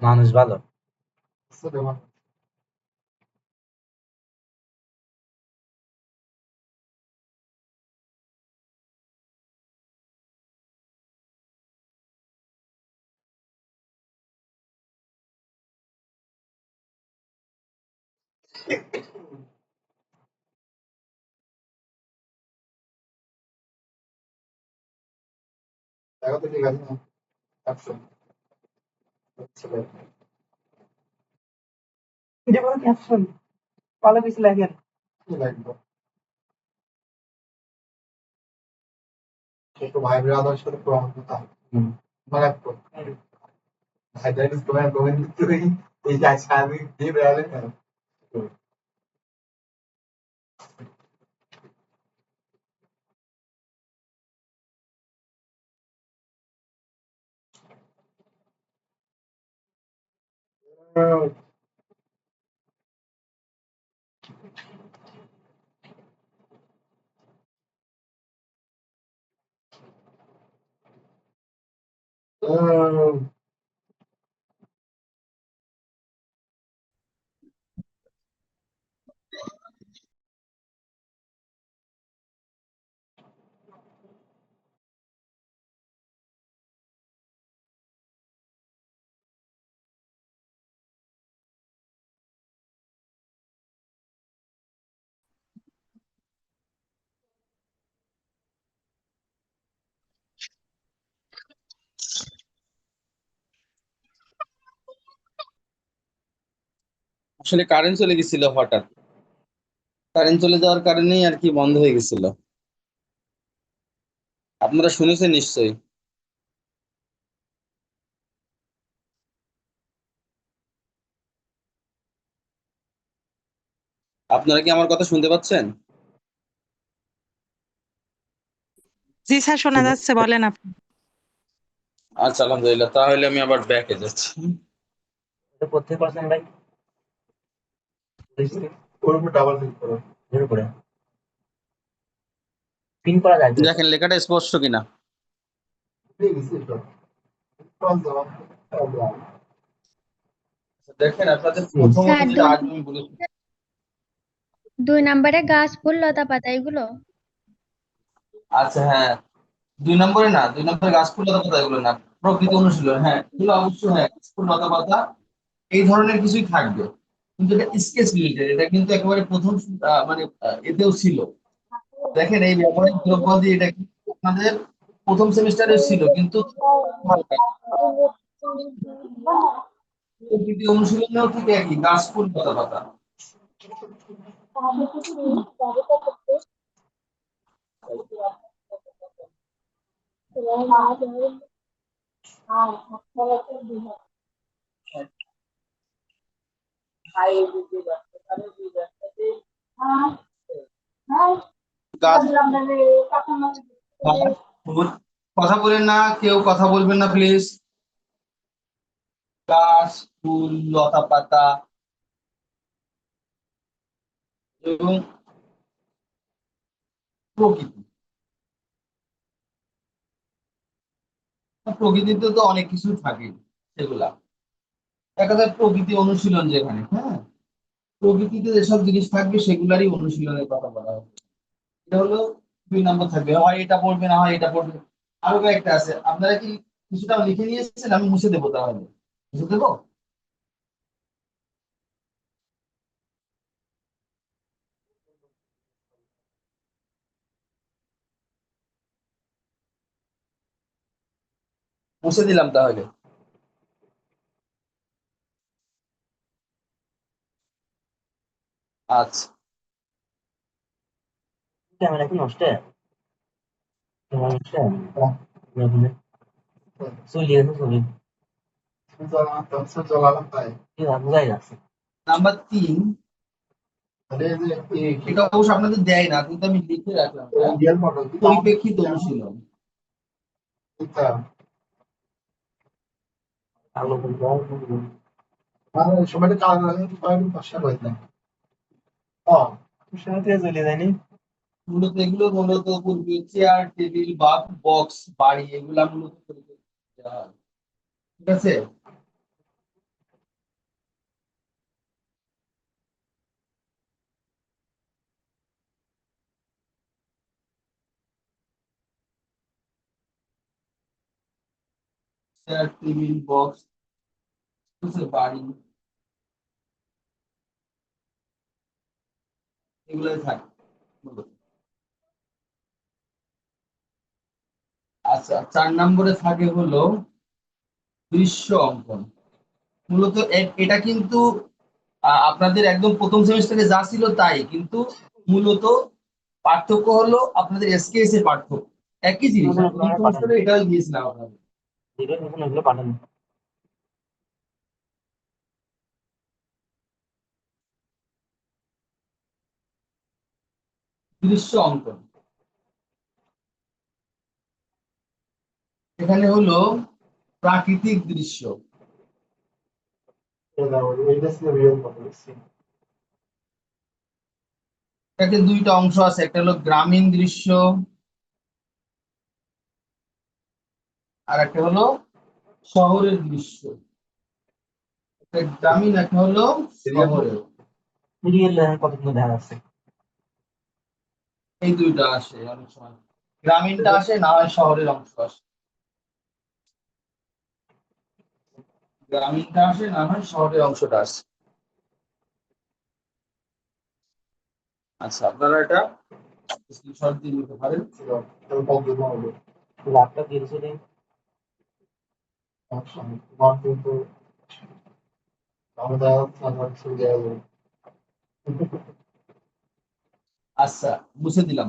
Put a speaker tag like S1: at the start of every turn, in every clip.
S1: মানুষ ভালো।
S2: দেখো তো ঠিক আছে না? ক্যাপশন
S1: যেমন ক্যাপশন ভালো কিছু লেখেন।
S2: কি লাগবে? একটু ভাই ব্রাদার সাথে প্রমাণ করতাম মানে ভাই ব্রাদার তোমার কমেন্ট দিতে এই যে সারাদিন দিয়ে বেড়ালে না
S3: আসলে কারেন্ট চলে গেছিল হঠাৎ। কারেন্ট চলে যাওয়ার কারণেই আর কি বন্ধ হয়ে গেছিল। আপনারা শুনেছেন নিশ্চয়ই। আপনারা কি আমার কথা শুনতে পাচ্ছেন?
S4: জি স্যার, শোনা যাচ্ছে, বলেন আপনি।
S3: আচ্ছা, আলহামদুলিল্লাহ। তাহলে আমি আবার ব্যাকে যাচ্ছি।
S1: এটা কোথায় পাচ্ছেন ভাই?
S2: ওর উপর ডাবল ক্লিক করো
S1: এর উপরে পিন করা যায় তো এটা?
S3: দেখেন লেখাটা স্পষ্ট কিনা।
S2: ঠিক আছে এটা
S3: দেখেন আপনাদের
S1: জি।
S3: প্রথমত
S5: স্যার
S3: যেটা আগে আমি বলেছি।
S5: 2 নম্বরে গাছ ফুল লতা পাতা এগুলো।
S3: আচ্ছা, হ্যাঁ। 2 নম্বরে না, 2 নম্বরে গাছ ফুল লতা পাতা এগুলো না। প্রকৃতি অনুশীলন, হ্যাঁ এগুলো অবশ্যই, হ্যাঁ গাছ ফুল লতা পাতা এই ধরনের কিছুই থাকবে। কিন্তু এটা স্কেচ রিলেটেড, এটা কিন্তু একেবারে প্রথম মানে এতেও ছিল। দেখেন এই ব্যবহারিক দ্রব্যাদি এটা কিন্তু আপনাদের প্রথম সেমিস্টারে ছিল, কিন্তু হালকা। প্রকৃতি অনুশীলনেও ঠিক একই, গাছ ফুল লতা পাতা। গাছ ফুল, কথা বলেন না, কেউ কথা বলবেন না প্লিজ। গাছ ফুল লতা পাতা এবং প্রকৃতি। প্রকৃতিতে তো অনেক কিছু থাকে, সেগুলা এক কথায় প্রকৃতি অনুশীলন যেখানে, হ্যাঁ প্রকৃতিতে যেসব জিনিস থাকবে সেগুলারই অনুশীলনের কথা বলা হবে। এটা হলো 2 নম্বর থাকবে, হয় এটা পড়বে না হয় এটা পড়বে। আরো কয়েকটা আছে, আপনারা কি কিছুটা লিখে নিয়ে এসেছেন? আমি মুছে দেবো, তাহলে মুছে দেবো। মুছে দিলাম তাহলে। আচ্ছা,
S1: ক্যামেরা কি নষ্ট? ক্যামেরা নষ্ট? চলে গেছে ছবি।
S2: চলালাম তাই
S1: কি বোঝাই যাচ্ছে।
S3: নাম্বার 3,
S2: তাহলে এই যে
S3: এটা অবশ্য আপনাদের দেয় না, কিন্তু আমি লিখে রাখলাম এটা।
S2: রিয়েল ফটো
S3: পরিপ্রেক্ষিত অনুশীলন।
S1: আলো বন্ধ।
S2: মানে সময়টা কালার পাশে হয়েছে
S1: সময় থেকে চলে যায়নি।
S3: মূলত এগুলো মূলত পূর্বে চেয়ার টেবিল বা বক্স বাড়ি এগুলা মূলত তৈরি করতে দেওয়া হয়। ঠিক আছে। চেয়ার, টেবিল, বক্স, বাড়ি, এগুলোই থাকে মূলত। আচ্ছা, 4 নম্বরে থাকে হলো দৃশ্য অঙ্কন। মূলত এটা কিন্তু আপনাদের একদম প্রথম সেমিস্টারে যা ছিল তাই, কিন্তু মূলত পার্থক্য হলো আপনাদের এসকেএস এর পার্থক্য। একই জিনিস,
S1: এগুলো
S3: প্রথম
S1: আমি পাঠানো,
S3: সেমিস্টারে এটাই দিয়েছিলাম আপনাদের।
S1: এগুলো পাঠানো।
S3: দৃশ্য অঙ্কন এখানে হলো প্রাকৃতিক দৃশ্য।
S2: এইটা ছিল রিয়েল কথা বুঝছি।
S3: এটাতে দুইটা অংশ আছে, একটা হলো গ্রামীণ দৃশ্য আর একটা হলো শহরের দৃশ্য। একটা গ্রামীণ, একটা হলো শহরের।
S1: রিয়েল কতগুলো দেখা যাচ্ছে।
S3: এই দুইটা আসে অনেক সময়, গ্রামীণটা আসে, না হয় শহরের অংশ আসে। গ্রামীণটা আসে, না হয় শহরের অংশটা আসে। আচ্ছা, আপনারা এটা স্ক্রিনশট দিয়ে নিতে পারেন।
S1: ল্যাপটপ দিয়েছিল
S2: কিন্তু আমরা সুবিধা হবে।
S3: আচ্ছা, মুছে দিলাম।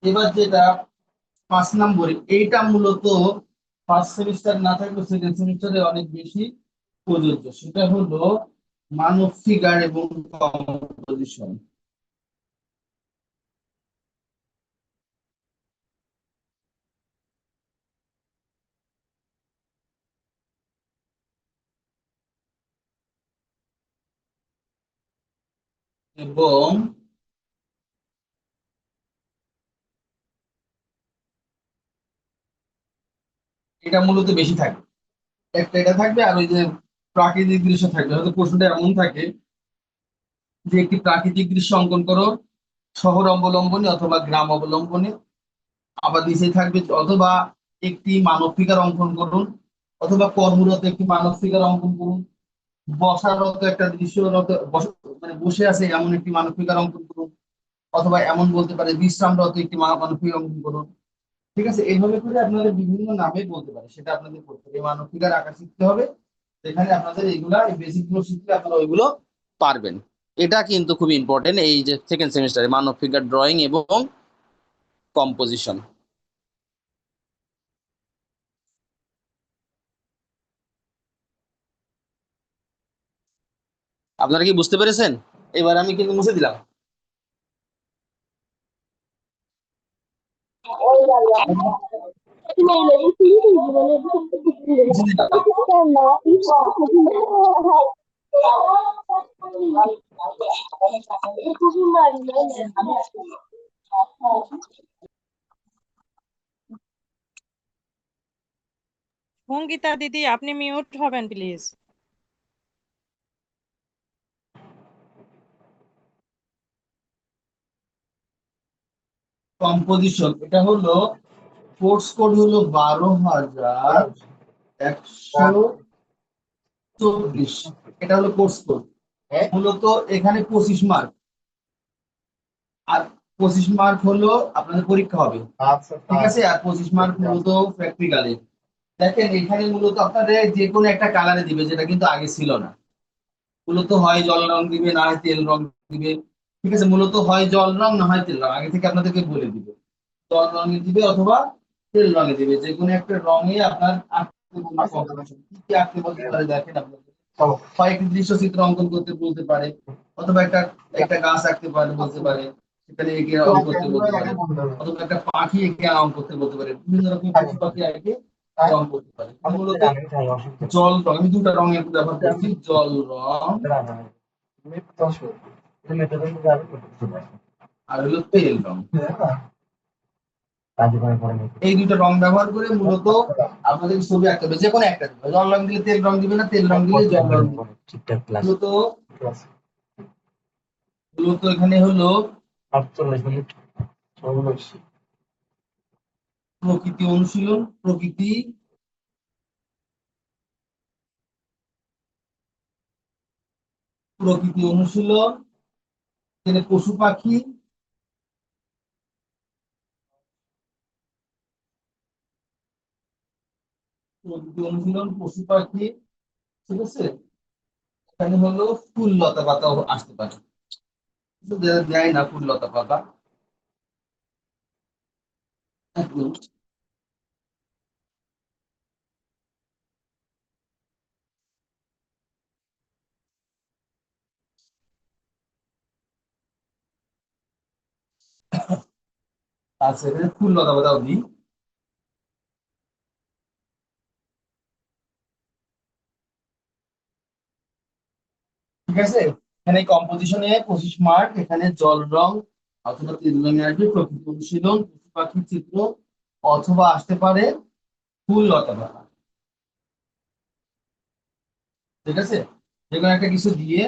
S3: এবার যেটা 5 নম্বরে, এইটা মূলত ফার্স্ট সেমিস্টার না থাকলেও সেকেন্ড সেমিস্টারে অনেক বেশি প্রযোজ্য। সেটা হলো মানব ফিগার এবং কম্পোজিশন। এবং এটা মূলত বেশি থাকে। একটা এটা থাকবে, আর ওই যে প্রাকৃতিক দৃশ্য থাকবে। হয়তো প্রশ্নটা এমন থাকে যে একটি প্রাকৃতিক দৃশ্য অঙ্কন করো শহর অবলম্বনে অথবা গ্রাম অবলম্বনে। আবার নিচে থাকবে অথবা একটি মানব ফিগার অঙ্কন করুন, অথবা কর্মরত একটি মানব ফিগার অঙ্কন করুন, বসারত একটা দৃশ্যরত মানে বসে আছে এমন একটি মানব ফিগার অঙ্কন করুন, অথবা এমন বলতে পারে বিশ্রামরত একটি মানব ফিগার অঙ্কন করুন। ঠিক আছে, এইভাবে করে আপনাদের বিভিন্ন নামে বলতে পারে, সেটা আপনাদের করতে হবে। মানব ফিগার আঁকা শিখতে হবে, সেখানে আপনাদের এইগুলা এই বেসিক গুলো শিখলে আপনারা ওইগুলো পারবেন। এটা কিন্তু খুব ইম্পর্টেন্ট, এই যে সেকেন্ড সেমিস্টারে মানব ফিগার ড্রয়িং এবং কম্পোজিশন। আপনারা কি বুঝতে পেরেছেন? এবার আমি কিন্তু মুছে দিলাম। মুছে দিলাম।
S4: সঙ্গীতা দিদি, আপনি মিউট হবেন প্লিজ।
S3: কম্পোজিশন এটা হলো কোর্স কোড হলো 12,124। এটা হলো কোর্স কোড। মূলত এখানে 25 মার্ক, আর 25 মার্ক হলো আপনাদের পরীক্ষা হবে।
S2: আচ্ছা
S3: ঠিক আছে, আর 25 মার্ক মূলত প্র্যাকটিক্যালে। দেখেন এখানে মূলত আপনাদের যে কোনো একটা কালারে দিবে, যেটা কিন্তু আগে ছিল না। মূলত হয় জল রং দিবে, না হয় তেল রং দিবে। ঠিক আছে, মূলত হয় জল রং, না হয় তেল রং, আগে থেকে আপনাদেরকে বলে দিবে। জল রঙে দিবে অথবা তেল রঙে দিবে, যে কোনো একটা রঙে আপনার আঁকতে বলবে। কম্পোজিশন কি কি আঁকতে বলতে পারে দেখেন আপনাদের। হয় একটি দৃশ্য চিত্র অঙ্কন করতে বলতে পারে, অথবা একটা একটা গাছ আঁকতে পারে বলতে পারে, সেখানে এঁকে রং করতে বলতে পারে, অথবা একটা পাখি এঁকে রং করতে বলতে পারে, বিভিন্ন রকমের পশু পাখি এঁকে রং করতে পারে। মূলত জল রং, আমি দুটা রঙের ব্যবহার করছি, জল রং আর হলো তেল রং। এই দুটো রং ব্যবহার করে মূলত আপনাদের ছবি আঁকতে হবে, যে কোনো একটা দিবে। জল রং দিলে তেল রং দিবে না, তেল রং দিলে জল রং দিবে।
S1: ঠিকঠাক ক্লাস
S3: মূলত মূলত এখানে হলো
S1: 48 মিনিট 44।
S3: প্রকৃতি অনুশীলন, প্রকৃতি অনুশীলন, এখানে পশু পাখি, প্রকৃতি অনুশীলন, পশু পাখি, ঠিক আছে। এখানে হলো ফুল লতা পাতাও আসতে পারে, কিন্তু দেয় না ফুল লতা পাতা। এক মিনিট। আচ্ছা, এখানে ফুল লতা পাতাও দিই। ঠিক আছে, এখানে কম্পোজিশনে 25 মার্ক, এখানে জল রং অথবা তেল রঙে আসবে, প্রকৃতি অনুশীলন, পশু পাখির চিত্র, অথবা আসতে পারে ফুল লতা পাতা। ঠিক আছে, যেকোনো একটা কিছু দিয়ে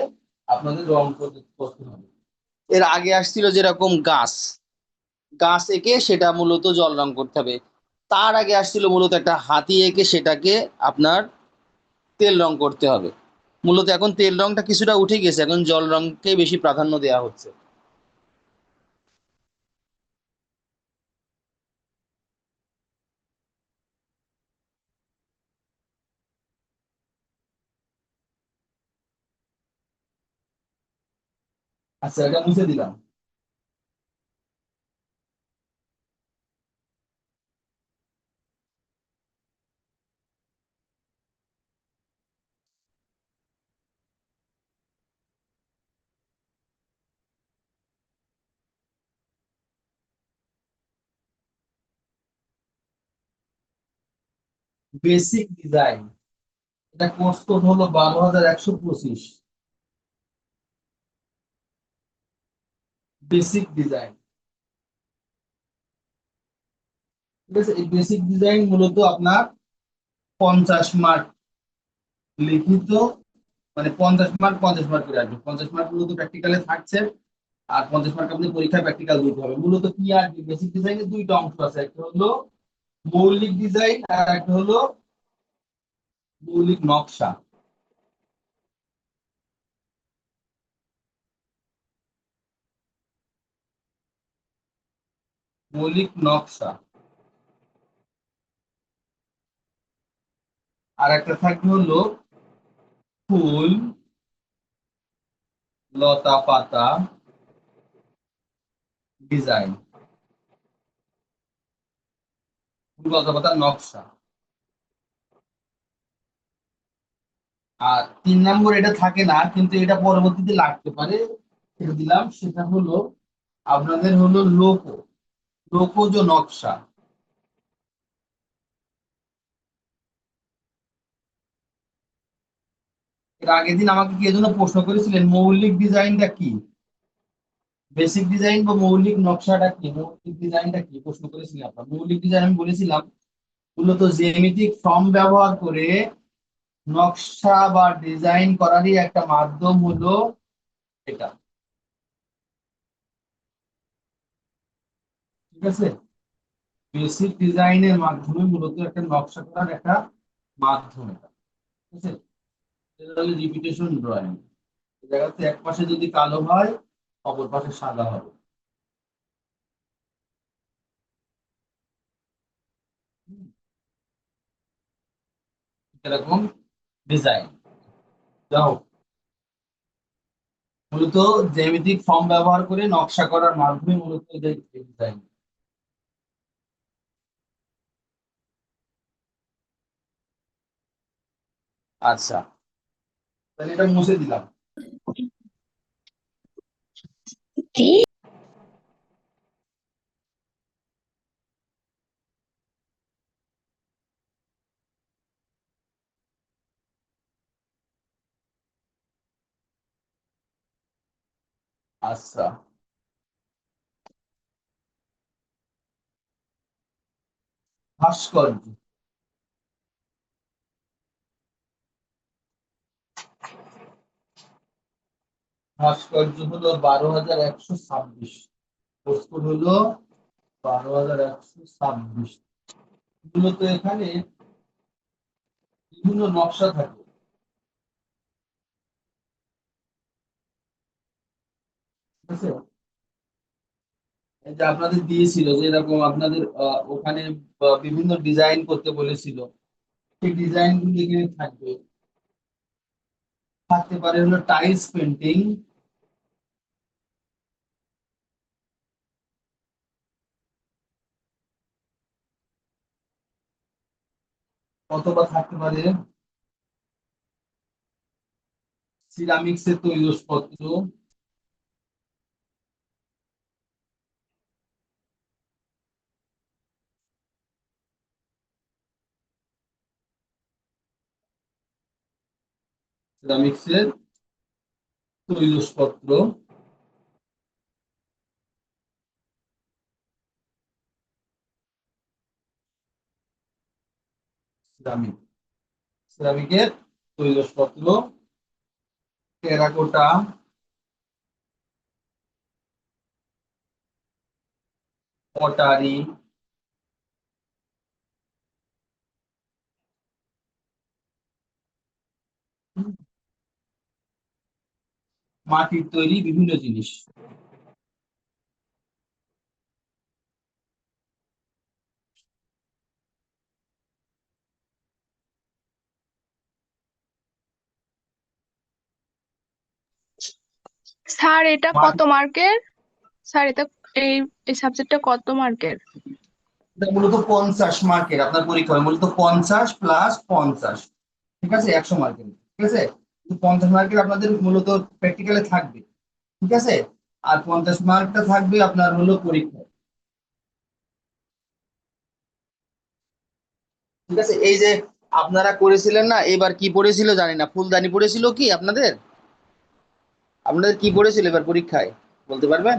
S3: আপনাদের রং করতে হবে। এর আগে আসছিল যেরকম গাছ, গাছ এঁকে সেটা মূলত জল রং করতে হবে। তার আগে আসছিল মূলত একটা হাতি এঁকে সেটাকে আপনার তেল রং করতে হবে। মূলত এখন তেল রংটা কিছুটা উঠে গেছে, এখন জল রংকে বেশি প্রাধান্য দেওয়া হচ্ছে। আচ্ছা, এটা মুছে দিলাম। বেসিক ডিজাইন, এটা কোর্স কোড হলো 12,125। বেসিক ডিজাইন, ঠিক আছে। এই বেসিক ডিজাইন মূলত আপনার 50 মার্ক লিখিত, মানে 50 মার্ক 50 মার্ক করে আসবে। 50 মার্ক মূলত প্র্যাকটিক্যালে থাকছে, আর 50 মার্ক আপনি পরীক্ষায় প্র্যাকটিক্যাল দিতে হবে। মূলত কি আর বেসিক ডিজাইনের দুইটা অংশ আছে, একটা হলো মৌলিক ডিজাইন আর একটা হলো মৌলিক নকশা। মৌলিক নকশা আর একটা থাকবে হলো ফুল লতা পাতা ডিজাইন, ফুল লতা পাতার নকশা। আর 3 নম্বর এটা থাকে না, কিন্তু এটা পরবর্তীতে লাগতে পারে, সেটা দিলাম। সেটা হলো আপনাদের হলো লোকজ নকশা। এর আগের দিন আমাকে কি এজন্য প্রশ্ন করেছিলেন মৌলিক ডিজাইনটা কি, বেসিক ডিজাইন বা মৌলিক নকশাটা কি, মৌলিক ডিজাইনটা কি প্রশ্ন করেছিলেন আপনার। মৌলিক ডিজাইন আমি বলেছিলাম মূলত জ্যামিতিক ফর্ম ব্যবহার করে নকশা বা ডিজাইন করারই একটা মাধ্যম হলো এটা। ঠিক আছে, বেসিক ডিজাইনের মাধ্যমে মূলত একটা নকশা করার একটা মাধ্যম এটা। ঠিক আছে, এটা হলো রিপিটেশন ড্রয়িং। জায়গাতে এক পাশে যদি কালো হয় অপর পাশে সাদা হবে। এরকম ডিজাইন যাও, মূলত জ্যামিতিক ফর্ম ব্যবহার করে নকশা করার মাধ্যমে মূলত ডিজাইন। আচ্ছা, তাহলে এটা মুছে দিলাম। আচ্ছা, ভাস্কর্য, ভাস্কর্য হলো 12,126, কোর্স কোড হলো 12,126। মূলত এখানে বিভিন্ন নকশা থাকে। ঠিক আছে, এই যে আপনাদের দিয়েছিল যে এরকম আপনাদের ওখানে বিভিন্ন ডিজাইন করতে বলেছিল, সেই ডিজাইন গুলো এখানে থাকবে। থাকতে পারে হলো টাইলস পেন্টিং, অথবা থাকতে পারে সিরামিক্স এর তৈজসপত্র, সিরামিক্স এর তৈজসপত্র, সিরামিক, সিরামিকের তৈজসপত্র, টেরাকোটা, পটারি, মাটির তৈরি বিভিন্ন জিনিস।
S6: স্যার এটা কত
S3: মাটি-
S6: মার্কের? স্যার এটা এই এই সাবজেক্টটা কত মার্কের?
S3: এটা মূলত 50 মার্কের আপনার পরীক্ষা হয়, মূলত 50 প্লাস 50, ঠিক আছে, 100 মার্কের। ঠিক আছে, 50 মার্কের আপনাদের মূলত প্র্যাকটিক্যালে থাকবে। ঠিক আছে, আর 50 মার্কটা থাকবে আপনার হলো পরীক্ষায়। ঠিক আছে, এই যে আপনারা করেছিলেন না, এবার কি পড়েছিল জানি না, ফুলদানি পড়েছিল কি আপনাদের? আপনাদের কি পড়েছিল এবার পরীক্ষায় বলতে পারবেন?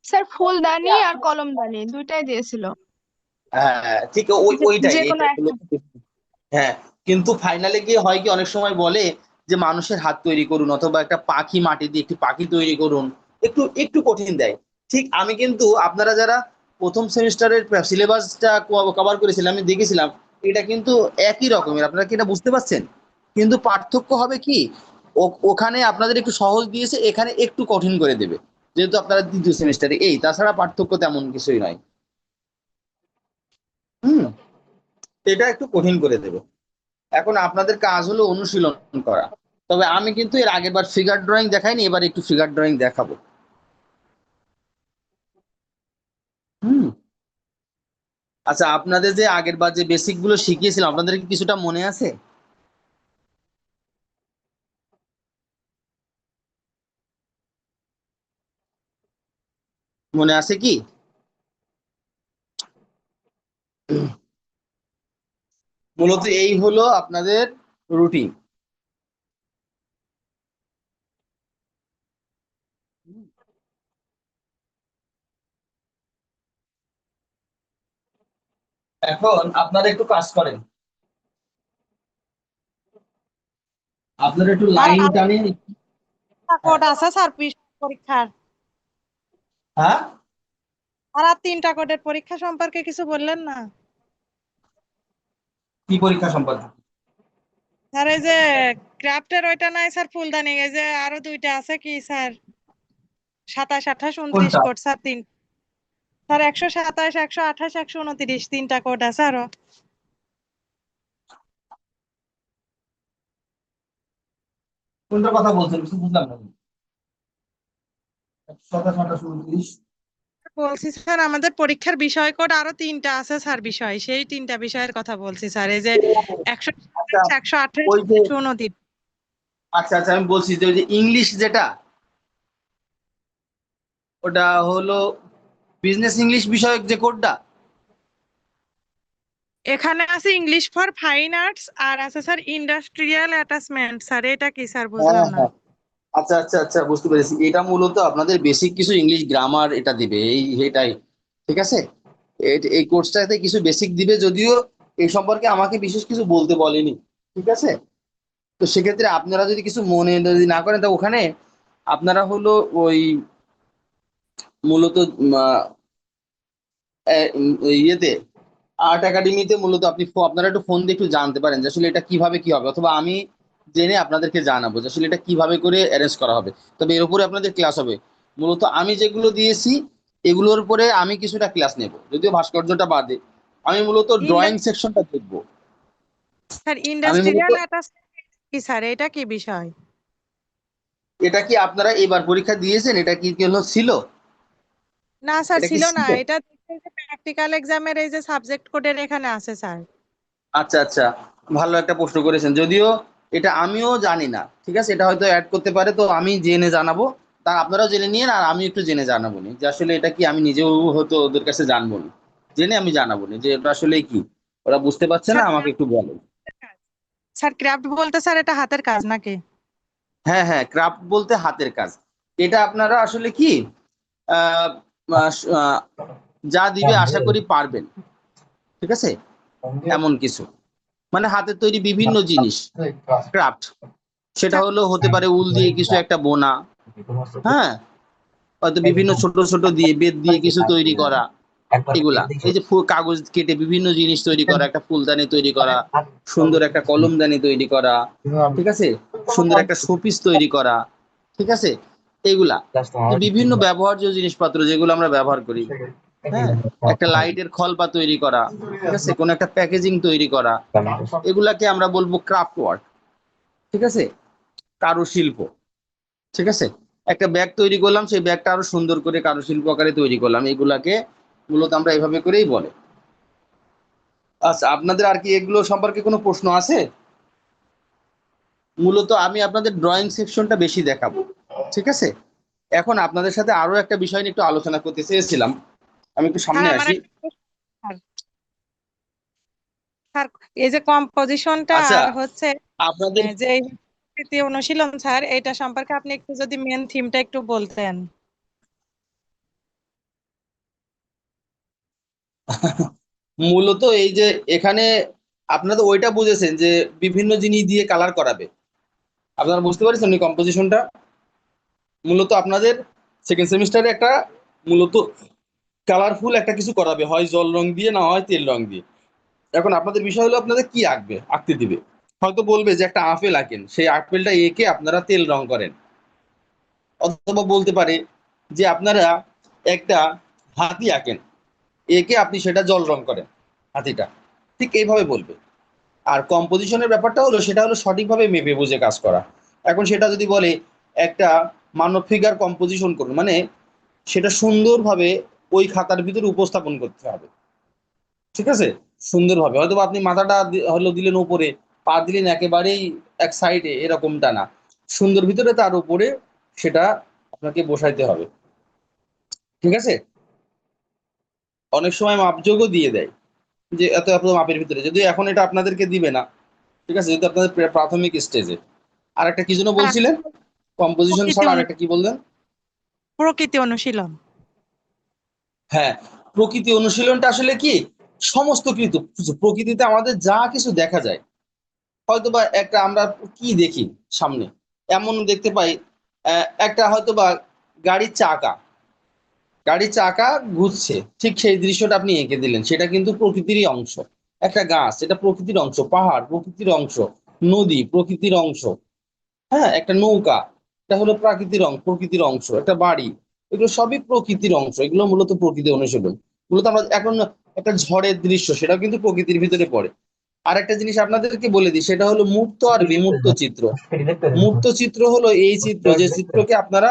S6: স্যার ফুলদানি আর কলমদানি দুইটাই দিয়েছিল।
S3: হ্যাঁ ঠিক, ওইটাই
S6: যে কোনো
S3: এটা হলো।
S6: একটা।
S3: হ্যাঁ, কিন্তু ফাইনালে গিয়ে হয় কি, অনেক সময় বলে যে মানুষের হাত তৈরি করুন, অথবা একটা পাখি, মাটি দিয়ে একটি পাখি তৈরি করুন, একটু একটু কঠিন দেয়। ঠিক আমি কিন্তু আপনারা যারা প্রথম সেমিস্টারের সিলেবাসটা কভার করেছিলাম, আমি দেখেছিলাম এটা কিন্তু একই রকমের, আপনারা কি এটা বুঝতে পারছেন? কিন্তু পার্থক্য হবে কি, ওখানে আপনাদের একটু সহজ দিয়েছে, এখানে একটু কঠিন করে দেবে, যেহেতু আপনারা দ্বিতীয় সেমিস্টারে। এই তাছাড়া পার্থক্য তেমন কিছুই নয়। হুম, এটা একটু কঠিন করে দেবে। এখন আপনাদের কাজ হলো অনুশীলন করা। তবে আমি কিন্তু এর আগের বার ফিগার ড্রয়িং দেখাইনি, এবার একটু ফিগার ড্রয়িং দেখাবো। হুম, আচ্ছা, আপনাদের যে আগের বার যে বেসিক গুলো শিখিয়েছিলাম, আপনাদের কি কিছুটা মনে আছে? মনে আছে কি? মূলত এই হলো আপনাদের রুটিন। এখন আপনারা একটু কাজ করেন, আপনারা একটু লাইন টানেন। হ্যাঁ,
S4: কোড আছে স্যার পরীক্ষার?
S3: হ্যাঁ,
S4: আর 3টা কোডের পরীক্ষা সম্পর্কে কিছু বললেন না
S3: কি পরীক্ষা সম্পর্কে?
S4: স্যার? এই যে ক্রাফটের ওইটা নাই স্যার, ফুলদানি, এই যে আরো 2টা আছে কি স্যার? 27, 28, 29
S3: কোনটা?
S4: কোড স্যার, স্যার 127, 128, 129, 3টা কোড আছে আরো।
S3: কোনটার কথা বলছেন কিছু বুঝলাম না। 27, 28, 29।
S4: বলছি স্যার আমাদের পরীক্ষার বিষয় কোড আরো 3টা আছে স্যার, বিষয়, সেই 3টা বিষয়ের কথা বলছি স্যার। এই যে
S3: আচ্ছা,
S4: 127, 128,
S3: ওই যে
S4: 129।
S3: আচ্ছা আচ্ছা, আমি বলছি যে ওই যে ইংলিশ যেটা, ওটা হলো বিজনেস ইংলিশ বিষয়ক যে কোডটা।
S4: এখানে আছে ইংলিশ ফর ফাইন আর্টস, আর আছে স্যার ইন্ডাস্ট্রিয়াল অ্যাটাচমেন্ট। স্যার এটা কি স্যার? বুঝলাম
S3: হ্যাঁ
S4: না।
S3: হ্যাঁ, আচ্ছা আচ্ছা আচ্ছা, বুঝতে পেরেছি। এটা মূলত আপনাদের বেসিক কিছু ইংলিশ গ্রামার এটা দিবে, এটাই। ঠিক আছে, এই কোর্সটাতে কিছু বেসিক দিবে, যদিও এই সম্পর্কে আমাকে বিশেষ কিছু বলতে বলেনি। ঠিক আছে, তো সেক্ষেত্রে আপনারা যদি কিছু মনে যদি না করেন, তা ওখানে আপনারা হলো ওই মূলত ইয়েতে আর্ট একাডেমিতে মূলত আপনি আপনারা একটু ফোন দিয়ে একটু জানতে পারেন যে আসলে এটা কিভাবে কি হবে, অথবা আমি জেনে আপনাদেরকে জানাবো যে আসলে এটা কিভাবে করে অ্যারেঞ্জ করা হবে। তবে এর উপরে আপনাদের ক্লাস হবে। মূলত আমি যেগুলো দিয়েছি এগুলোর উপরে আমি কিছুটা ক্লাস নেব, যদিও ভাস্কর্যটা বাদে। আমি মূলত ড্রয়িং সেকশনটা দেখবো।
S4: স্যার
S3: আমি মূলত
S4: ইন্ডাস্ট্রিয়াল অ্যাটাচমেন্ট কি স্যার, এটা কি বিষয়?
S3: এটা কি আপনারা এবার পরীক্ষা দিয়েছেন? এটা কি কি হলো ছিল?
S4: না স্যার,
S3: এটা কি
S4: ছিল না।
S3: ছিল?
S4: এটা প্র্যাকটিক্যাল এক্সামের এই যে সাবজেক্ট কোডের এখানে আছে স্যার।
S3: আচ্ছা আচ্ছা, ভালো একটা প্রশ্ন করেছেন, যদিও এটা আমিও জানি না। ঠিক আছে, এটা হয়তো অ্যাড করতে পারে, তো আমি জেনে জানাবো। তা আপনারাও জেনে নিন, আর আমি একটু জেনে জানাবো নি যে আসলে এটা কি, আমি নিজেও হয়তো ওদের কাছে জানবো না, জেনে আমি জানাবো না যে এটা আসলে কি। ওরা বুঝতে পারছে না,
S4: স্যার
S3: আমাকে একটু বলো।
S4: স্যার ক্রাফট বলতে স্যার এটা হাতের কাজ নাকি?
S3: হ্যাঁ হ্যাঁ, ক্রাফট বলতে হাতের কাজ। এটা আপনারা আসলে কি আহ, আহ, যা দিবে আশা করি পারবেন। ঠিক আছে, এমন কিছু মানে হাতের তৈরি বিভিন্ন জিনিস ক্রাফট। সেটা
S4: স্যার
S3: হলো হতে পারে উল দিয়ে কিছু একটা বোনা, হ্যাঁ, হয়তো বিভিন্ন ছোট ছোট দিয়ে বেত দিয়ে কিছু তৈরি করা, এগুলা এই যে কাগজ কেটে বিভিন্ন জিনিস তৈরি করা, একটা ফুলদানি তৈরি করা, সুন্দর একটা কলমদানি তৈরি করা, ঠিক আছে, সুন্দর একটা শোপিস তৈরি করা, ঠিক আছে, এগুলা যে বিভিন্ন ব্যবহার্য জিনিসপত্র যেগুলো আমরা ব্যবহার করি। হ্যাঁ, একটা লাইটের খলপা তৈরি করা, ঠিক আছে, কোনো একটা প্যাকেজিং তৈরি করা, এগুলাকে আমরা বলবো ক্রাফট ওয়ার্ক। ঠিক আছে, কারুশিল্প। ঠিক আছে, একটা ব্যাগ তৈরি করলাম, সেই ব্যাগটা আরো সুন্দর করে কারুশিল্প আকারে তৈরি করলাম, এগুলাকে মূলত আমরা এইভাবে করেই বলে। আচ্ছা, আপনাদের আর কি এগুলো সম্পর্কে কোনো প্রশ্ন আছে? মূলত আমি আপনাদের ড্রয়িং সেকশনটা বেশি দেখাবো। ঠিক আছে, এখন আপনাদের সাথে আরো একটা বিষয় নিয়ে একটু আলোচনা করতে চেয়েছিলাম। আমি একটু
S4: স্যার
S3: সামনে
S4: আমার
S3: আসি।
S4: একটা প্রশ্ন, স্যার স্যার, এই যে কম্পোজিশনটা
S3: আচ্ছা,
S4: আর হচ্ছে
S3: আপনাদের
S4: যে এই তৃতীয় অনুশীলন স্যার, এটা সম্পর্কে আপনি একটু যদি মেন থিমটা একটু বলতেন।
S3: মূলত এই যে এখানে আপনারা তো ওইটা বুঝেছেন যে বিভিন্ন জিনিস দিয়ে কালার করাবে, আপনারা বুঝতে পারছেন এই কম্পোজিশনটা। মূলত আপনাদের সেকেন্ড সেমিস্টারে একটা মূলত কালারফুল একটা কিছু করাবে, হয় জল রং দিয়ে না হয় তেল রং দিয়ে। এখন আপনাদের বিষয় হলো আপনাদের কি আঁকবে, আঁকতে দিবে। হয়তো বলবে যে একটা আপেল আঁকেন, সেই আপেলটা এঁকে আপনারা তেল রং করেন। অথবা বলতে পারে যে আপনারা একটা হাতি আঁকেন, এঁকে আপনি সেটা জল রং করেন হাতিটা। ঠিক এইভাবে বলবে। আর কম্পোজিশনের ব্যাপারটা হলো সেটা হলো সঠিকভাবে মেপে বুঝে কাজ করা। এখন সেটা যদি বলে একটা মানব ফিগার কম্পোজিশন করুন, মানে সেটা সুন্দরভাবে ওই খাতার ভিতরে উপস্থাপন করতে হবে। ঠিক আছে, সুন্দরভাবে হয়তো আপনি মাথাটা হলো দিলেন উপরে, পা দিলেন একেবারেই এক সাইডে, এরকমটা না, সুন্দর ভিতরে তার উপরে সেটা আপনাকে বসাইতে হবে। ঠিক আছে, অনেক সময় মাপযোগও দিয়ে দেয় যে এত এত মাপের ভিতরে, যদিও এখন এটা আপনাদেরকে দিবে না। ঠিক আছে, যেহেতু আপনাদের প্রাথমিক স্টেজে। আর একটা কি যেন
S4: স্যার
S3: বলছিলেন, কম্পোজিশন
S4: প্রকৃতি
S3: ছাড়া আর একটা কি বললেন?
S4: প্রকৃতি অনুশীলন।
S3: হ্যাঁ, প্রকৃতি অনুশীলনটা আসলে কি সমস্ত কিছু, প্রকৃতিতে আমাদের যা কিছু দেখা যায়, হয়তোবা একটা আমরা কি দেখি সামনে, এমন দেখতে পাই একটা হয়তোবা গাড়ির চাকা, গাড়ির চাকা ঘুরছে, ঠিক সেই দৃশ্যটা আপনি এঁকে দিলেন, সেটা কিন্তু প্রকৃতিরই অংশ। একটা গাছ, এটা প্রকৃতির অংশ। পাহাড় প্রকৃতির অংশ। নদী প্রকৃতির অংশ। হ্যাঁ, একটা নৌকা, এটা হলো প্রকৃতির অংশ। একটা বাড়ি, এগুলো সবই প্রকৃতির অংশ। এগুলো মূলত প্রকৃতি অনুশীলন। মূলত আমরা এখন একটা ঝড়ের দৃশ্য, সেটাও কিন্তু প্রকৃতির ভিতরে পড়ে। আর একটা জিনিস আপনাদেরকে বলে দিই, সেটা হলো মুক্ত আর বিমূর্ত চিত্র। মুক্ত চিত্র হলো এই চিত্র, যে চিত্রকে আপনারা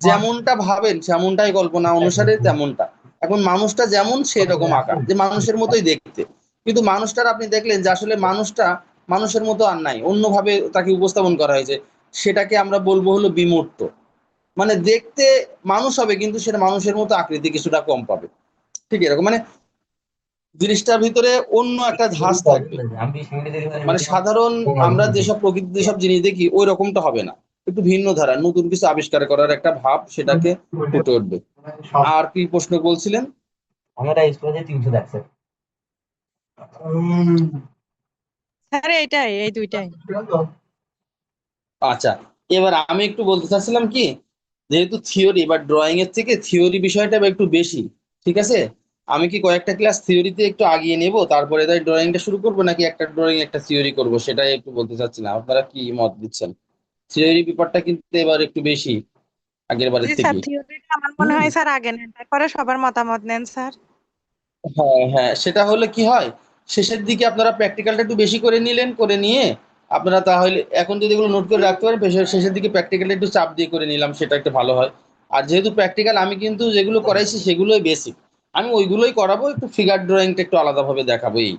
S3: যেমনটা ভাবেন সেমনটাই কল্পনা অনুসারে তেমনটা। এখন মানুষটা যেমন সেরকম আঁকা, যে মানুষের মতোই দেখতে, কিন্তু মানুষটার আপনি দেখলেন যে আসলে মানুষটা মানুষের মতো আর নাই, অন্যভাবে তাকে উপস্থাপন করা হয়েছে, সেটাকে আমরা বলবো হলো বিমূর্ত। মানে দেখতে মানুষ হবে কিন্তু সেটা মানুষের মতো আকৃতি কিছুটা কম পাবে। ঠিক এরকম, মানে জিনিসটার ভিতরে অন্য একটা ধাঁচ থাকবে। মানে সাধারণ আমরা যেসব প্রকৃতির যেসব জিনিস দেখি ওই রকমটা হবে না, একটু ভিন্ন ধারা, নতুন কিছু আবিষ্কার করার একটা ভাব সেটাকে ফুটে উঠবে। আর কি প্রশ্ন বলছিলেন?
S1: আমরা স্কুলে 300 দেখছে।
S4: স্যার এইটাই, এই দুইটাই।
S3: আচ্ছা, এবার আমি একটু বলতে চাচ্ছিলাম কি, যেহেতু থিওরি বা ড্রয়িং এর থেকে থিওরি বিষয়টা একটু বেশি, ঠিক আছে? আমি কি কয়েকটা ক্লাস থিওরিতে একটু আগিয়ে নেব, তারপরে তাই ড্রয়িংটা শুরু করবো, নাকি একটা ড্রয়িং একটা থিওরি করবো, সেটাই একটু বলতে চাচ্ছিলাম। আপনারা কি মত দিচ্ছেন? থিওরি ব্যাপারটা কিন্তু এবার একটু বেশি আগের বারের
S4: জি স্যার,
S3: থেকে।
S4: থিওরিটা আমার মনে
S3: হুম।
S4: হয় স্যার আগে নেন, তারপরে সবার মতামত নেন স্যার।
S3: হ্যাঁ হ্যাঁ, সেটা হলে কি হয়, শেষের দিকে আপনারা প্র্যাকটিক্যালটা একটু বেশি করে নিলেন, করে নিয়ে আপনারা তাহলে এখন যদি এগুলো নোট করে রাখতে পারেন, শেষের দিকে প্র্যাকটিক্যালটা একটু চাপ দিয়ে করে নিলাম, সেটা একটু ভালো হয়। আর যেহেতু প্র্যাকটিক্যাল আমি কিন্তু যেগুলো করাইছি সেগুলোই বেসিক, আমি ওইগুলোই করাবো, একটু ফিগার ড্রয়িংটা একটু আলাদাভাবে দেখাবো এই।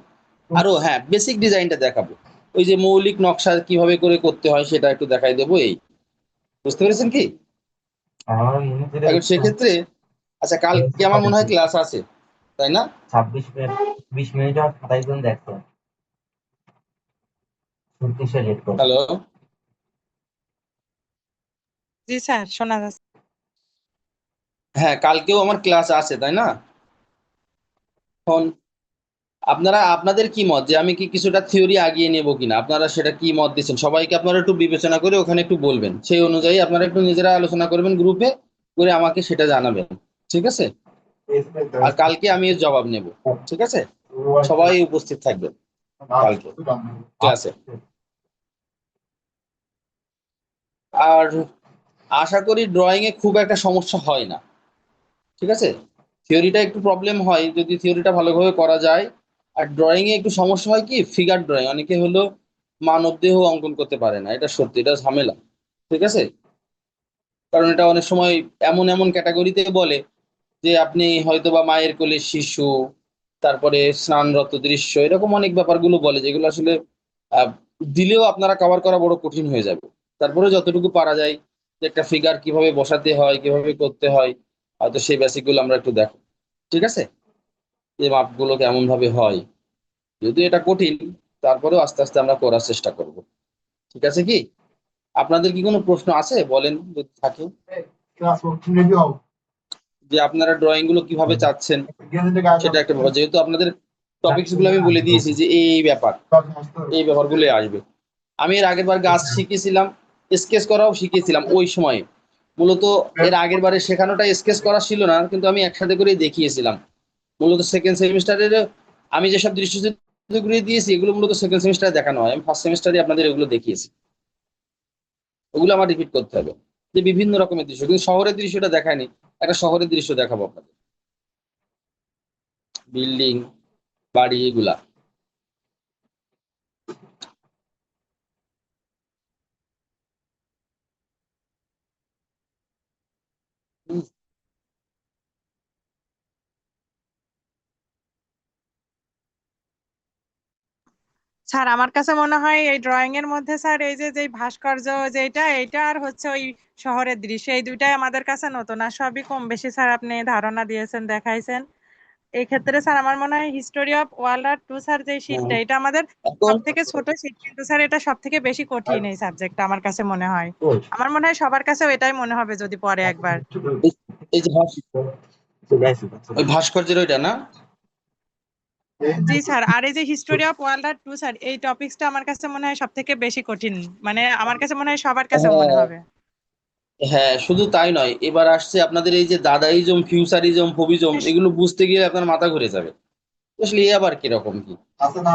S3: আরো হ্যাঁ, বেসিক ডিজাইনটা দেখাবো, ওই যে মৌলিক নকশা কিভাবে করে করতে হয় সেটা একটু দেখাই দেবো এই। বুঝতে পেরেছেন কি?
S1: আমার ইউনিটের
S3: এখন সেক্ষেত্রে আচ্ছা, কালকে আমার মনে হয় ক্লাস আছে, তাই না?
S1: 26 মিনিট 20 মিনিট আর 27 জন দেখছে, 36 লেট করে।
S3: হ্যালো।
S4: জি স্যার, শোনা যাচ্ছে।
S3: হ্যাঁ, কালকেও আমার ক্লাস আছে, তাই না? এখন আপনারা আপনাদের কি মত, যে আমি কি কিছুটা থিওরি আগিয়ে নেব কিনা, আপনারা সেটা কি মত দিচ্ছেন? সবাইকে আপনারা একটু বিবেচনা করে ওখানে একটু বলবেন, সেই অনুযায়ী আপনারা একটু নিজেরা আলোচনা করবেন গ্রুপে, করে আমাকে সেটা জানাবেন, ঠিক আছে? আর কালকে আমি এর জবাব নেব, ঠিক আছে? সবাই উপস্থিত থাকবেন কালকে ক্লাসে। আর আশা করি ড্রয়িং এ খুব একটা সমস্যা হয় না, ঠিক আছে? থিওরিটা একটু প্রবলেম হয় যদি থিওরিটা ভালোভাবে করা যায়। আর ড্রয়িং এ একটু সমস্যা হয় কি, ফিগার ড্রয়িং অনেকে হলো মানব দেহ অঙ্কন করতে পারে না, এটা সত্যি, এটা ঝামেলা, ঠিক আছে? কারণ এটা অনেক সময় এমন এমন ক্যাটাগরিতে বলে যে আপনি হয়তো বা মায়ের কোলে শিশু, তারপরে স্নানরত দৃশ্য, এরকম অনেক ব্যাপারগুলো বলে, যেগুলো আসলে আহ, দিলেও আপনারা কভার করা বড় কঠিন হয়ে যাবে। তারপরে যতটুকু পারা যায়, যে একটা ফিগার কিভাবে বসাতে হয়, কিভাবে করতে হয়, হয়তো সেই বেসিক গুলো আমরা একটু দেখো, ঠিক আছে? যে মাপগুলো কেমন ভাবে হয়, যদিও এটা কঠিন, তারপরেও আস্তে আস্তে আমরা করার চেষ্টা করব, ঠিক আছে কি? আপনাদের কি কোনো প্রশ্ন আছে, বলেন যদি থাকে,
S2: ক্লাস করতে যাও
S3: যে আপনারা ড্রয়িং গুলো কিভাবে চাচ্ছেন,
S2: গেলে গায়ে
S3: সেটা একটা ব্যাপার। যেহেতু আপনাদের টপিকস গুলো আমি বলে দিয়েছি যে এই ব্যাপার, এই ব্যাপারগুলো আসবে। আমি এর আগের বার গাছ শিখেছিলাম, স্কেচ করাও শিখিয়েছিলাম ওই সময়ে। মূলত এর আগের বারে শেখানোটা স্কেচ করা ছিল না, কিন্তু আমি একসাথে করে দেখিয়েছিলাম। মূলত সেকেন্ড সেমিস্টারের আমি যেসব দৃশ্যগুলো দিয়েছি, এগুলো মূলত সেকেন্ড সেমিস্টারে দেখানো হয়, আমি ফার্স্ট সেমিস্টারে আপনাদের এগুলো দেখিয়েছি। ওগুলো আমার রিপিট করতে হবে, যে বিভিন্ন রকমের দৃশ্য, কিন্তু শহরের দৃশ্যটা দেখায়নি। একটা শহরের দৃশ্য দেখাবো আপনাদের, বিল্ডিং, বাড়ি, এগুলা। হুম।
S4: স্যার আমার কাছে মনে হয় এই ড্রয়িং এর মধ্যে স্যার এই যে যে ভাস্কর্য যেটা, এইটা আর হচ্ছে ওই শহরের দৃশ্য, এই দুইটাই আমাদের কাছে নতুন, আর সবই কম বেশি স্যার আপনি ধারণা দিয়েছেন, দেখাইছেন। এই ক্ষেত্রে স্যার আমার মনে হয় হিস্টোরি অফ ওয়ার্ল্ড আর টু স্যার যে শীটটা, এটা আমাদের
S3: এখন
S4: সব থেকে ছোট শীট, কিন্তু স্যার এটা সব থেকে বেশি কঠিন এই সাবজেক্টটা আমার কাছে মনে হয়।
S1: ওই
S4: আমার মনে হয় সবার কাছেও এটাই মনে হবে যদি পরে একবার।
S3: এই- এই যে
S1: চলে আসি।
S3: ওই ভাস্কর্যের ওইটা না?
S4: জি স্যার, আর এই যে হিস্টোরি অফ ওয়ার্ল্ড আর টু স্যার, এই টপিকসটা আমার কাছে মনে হয় সব থেকে বেশি কঠিন, মানে আমার কাছে মনে হয় সবার কাছেও মনে
S3: হ্যাঁ
S4: হবে।
S3: হ্যাঁ, শুধু তাই নয়, এবার আসছে আপনাদের এই যে দাদাইজম, ফিউচারিজম, ফোবিজম, এগুলো বুঝতে গিয়ে আপনার মাথা ঘুরে যাবে। আসলে এ আবার কিরকম কি,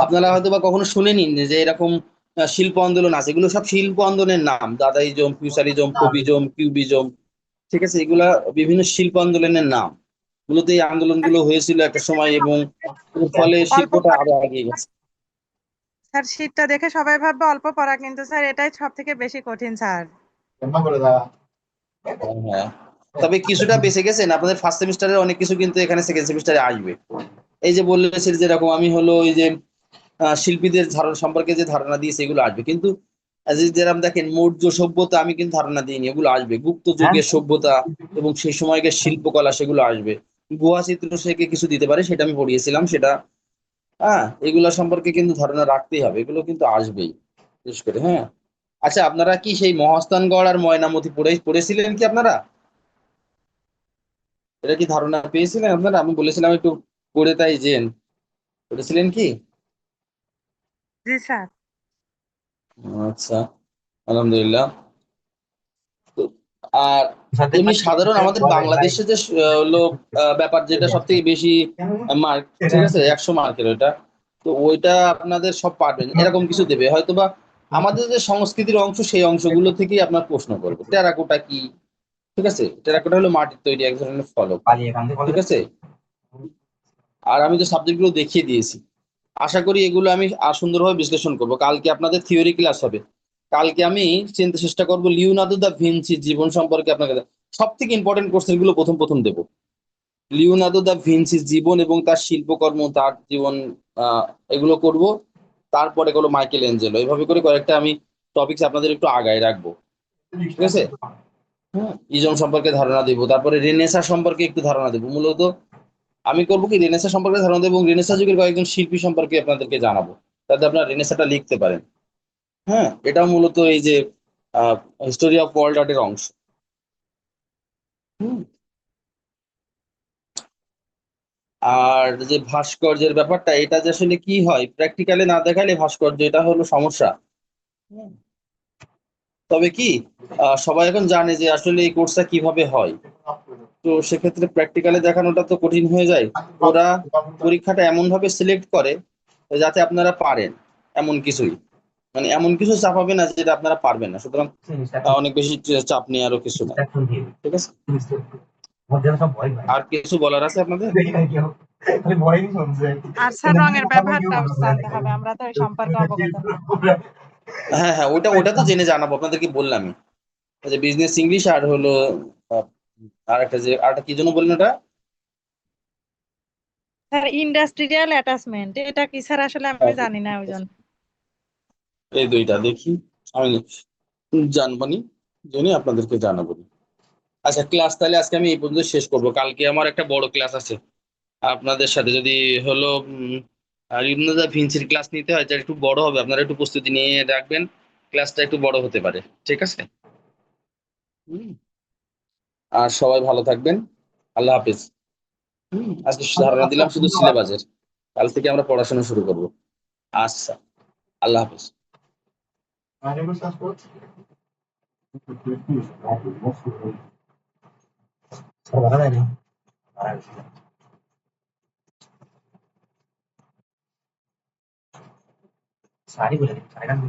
S3: আপনারা হয়তো বা কখনো শুনেনি যে এরকম শিল্প আন্দোলন আছে, এগুলো সব শিল্প আন্দোলনের নাম, দাদাইজম, ফিউচারিজম, ফোবিজম, কিউবিজম, ঠিক আছে? এগুলা বিভিন্ন শিল্প আন্দোলনের নাম। মূলত এই আন্দোলনগুলো হয়েছিল একটা সময়, এবং এর ফলে
S4: অল্প
S3: শিল্পটা
S4: পড়া
S3: আরো এগিয়ে গেছে।
S4: স্যার, শীটটা দেখে সবাই ভাববে অল্প পড়া, কিন্তু স্যার এটাই সব থেকে বেশি কঠিন স্যার।
S3: হ্যাঁ, তবে কিছুটা বেঁচে গেছেন, আপনাদের ফার্স্ট সেমিস্টারের অনেক কিছু কিন্তু এখানে সেকেন্ড সেমিস্টারে আসবে। এই যে বললেন যেরকম আমি হলো ওই যে শিল্পীদের ধারণা সম্পর্কে যে ধারণা দিয়েছে, এগুলো আসবে কিন্তু। যেরকম দেখেন মৌর্য সভ্যতা আমি কিন্তু ধারণা দিইনি, এগুলো আসবে। গুপ্ত যুগের সভ্যতা এবং সেই সময়কার শিল্পকলা, সেগুলো আসবে। গুহা চিত্র থেকে কিছু দিতে পারে, সেটা আমি পড়িয়েছিলাম, সেটা হ্যাঁ, এগুলো সম্পর্কে কিন্তু ধারণা রাখতেই হবে, এগুলো কিন্তু আসবেই বিশেষ করে। হ্যাঁ, আচ্ছা, আপনারা কি সেই মহাস্থানগড় আর ময়নামতি পড়েছিলেন কি আপনারা? এটা কি ধারণা পেয়েছিলেন আপনারা? আমি বলেছিলাম একটু পড়ে তাই জেন, পড়েছিলেন কি?
S4: জি স্যার।
S3: আচ্ছা, আলহামদুলিল্লাহ। তো আর এমনি সাধারণ আমাদের বাংলাদেশে যে হলো ব্যাপার যেটা সব থেকে বেশি মার্ক, ঠিক আছে, 100 মার্কের ওইটা, তো ওইটা আপনাদের সব পারবেন এরকম কিছু দেবে হয়তো, বা আমাদের যে সংস্কৃতির অংশ সেই অংশগুলো থেকেই আপনার প্রশ্ন করবে। টেরাকোটা কি, ঠিক আছে, টেরাকোটা হলো মাটির তৈরি এক ধরনের ফলক, ঠিক আছে। আর আমি তো সাবজেক্টগুলো দেখিয়ে দিয়েছি, আশা করি এগুলো আমি আর সুন্দরভাবে বিশ্লেষণ করব। কালকে আপনাদের থিওরি ক্লাস হবে, কালকে আমি চিন্তা চেষ্টা করবো লিওনার্দো দা ভিঞ্চির জীবন সম্পর্কে আপনাকে সব থেকে ইম্পর্টেন্ট কোর্সের গুলো প্রথম দেবো। লিওনার্দো দা ভিঞ্চির জীবন এবং তার শিল্পকর্ম, তার জীবন, এগুলো করব। তারপরে হলো মাইকেল এঞ্জেলো, এভাবে করে কয়েকটা আমি টপিকস আপনাদের একটু আগায় রাখবো, ঠিক আছে। হ্যাঁ, ইজম সম্পর্কে ধারণা দেবো, তারপরে রেনেসা সম্পর্কে একটু ধারণা দেবো। মূলত আমি করবো কি, রেনেসা সম্পর্কে ধারণা দেবো এবং রেনেসা যুগের কয়েকজন শিল্পী সম্পর্কে আপনাদেরকে জানাবো, যাতে আপনারা রেনেসাটা লিখতে পারেন। হ্যাঁ, এটাও মূলত এই যে হিস্টোরি অফ ওয়ার্ল্ড আর্টের অংশ। হুম। আর যে ভাস্কর্যের ব্যাপারটা, এটা যে আসলে কি হয় প্র্যাকটিক্যালি না দেখালে ভাস্কর্য, এটা হলো সমস্যা। হুম। তবে কি সবাই এখন জানে যে আসলে এই কোর্সটা কিভাবে হয়, তো সেক্ষেত্রে প্র্যাকটিক্যালি দেখানোটা তো কঠিন হয়ে যায়। ওরা পরীক্ষাটা এমন ভাবে সিলেক্ট করে যাতে আপনারা পারেন, এমন কিছুই, মানে এমন কিছু চাপাবে না যেটা আপনারা পারবেন না। সুতরাং অনেক বেশি চাপ নিয়ে আরো কিছু না, ঠিক আছে। আর কিছু বলার আছে আপনাদের?
S4: আর স্যার রঙের ব্যবহারটা জানতে হবে, আমরা তো এই সম্পর্কে অবগত না।
S3: হ্যাঁ হ্যাঁ, ওটা তো জেনে জানাবো, আপনাদেরকে বললামই যে বিজনেস ইংলিশ আর হলো আহ, আরেকটা কি জন্য বললেন ওটা?
S4: স্যার ইন্ডাস্ট্রিয়াল অ্যাটাচমেন্ট, এটা কি স্যার? আসলে আমি জানি না ওই জন্য।
S3: এই দুইটা দেখি, আমি জানবানি, জেনে আপনাদেরকে জানাবো। আচ্ছা, ক্লাস তাহলে আজকে আমি এই পর্যন্ত শেষ করব। কালকে আমার একটা বড় ক্লাস আছে আপনাদের সাথে, যদি হলো লিওনার্দো দা ভিঞ্চির ক্লাস নিতে হয়, যেটা একটু বড় হবে, আপনারা একটু প্রস্তুতি নিয়ে রাখবেন, ক্লাসটা একটু বড় হতে পারে, ঠিক আছে। হুম। আর সবাই ভালো থাকবেন, আল্লাহ হাফিজ। আজকে ধারণা দিলাম শুধু সিলেবাসের, কাল থেকে আমরা পড়াশোনা শুরু করব। আচ্ছা, আল্লাহ হাফিজ।
S1: सारी बोले सारे का
S2: que